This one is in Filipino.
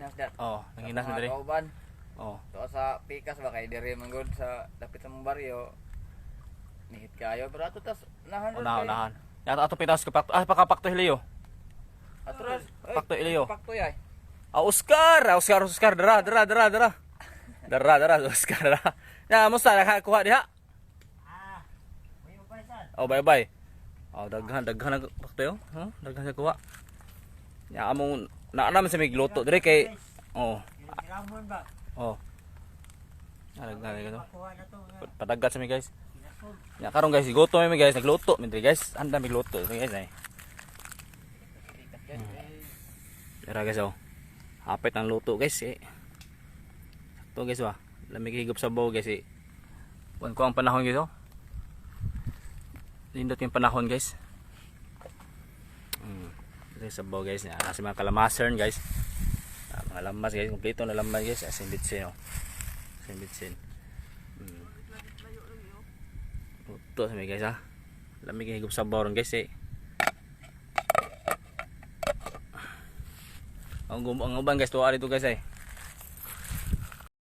nanghinas dat. Oh, nanginas na diri. Kauban. Oh. To sa pikas ba kay diri man gud sa dapit sa mong baryo. Nihit kayo pero ato tas nahan ron kay. Unahan. Yata ato pitas ka pakto. Ah, pakapakto Hilio. Atras. Pakto Ilio. Pakto yay. Ah, Oscar, dara. Dara, Oscar. Dara. Ya, musta nakakuha diha? Oh, bye. Oh, daghan na pakto yo. Huh? Daghan sa kuha. Ya among naman sa mig luto dire kay Oh. Daghan na padagat sa mi guys. Ya karon guys, gutom mi guys, nagluto mi guys. Anda mi luto guys ay. Dara guys oh. Hapit ang luto guys eh. Sakto guys wa. Lamig higop sa baw guys eh. Kuan ko ang panahon guys oh. Lindot yung panahon guys. Sa sabaw guys na kasi mga kalamasan guys. Mga lamas guys, kompleto na lamas guys, asin bitsin oh. Asin bitsin. Luto sa guys ha. Lamig higop sabaw ron guys eh. Ang uban guys, tuwa dito guys eh.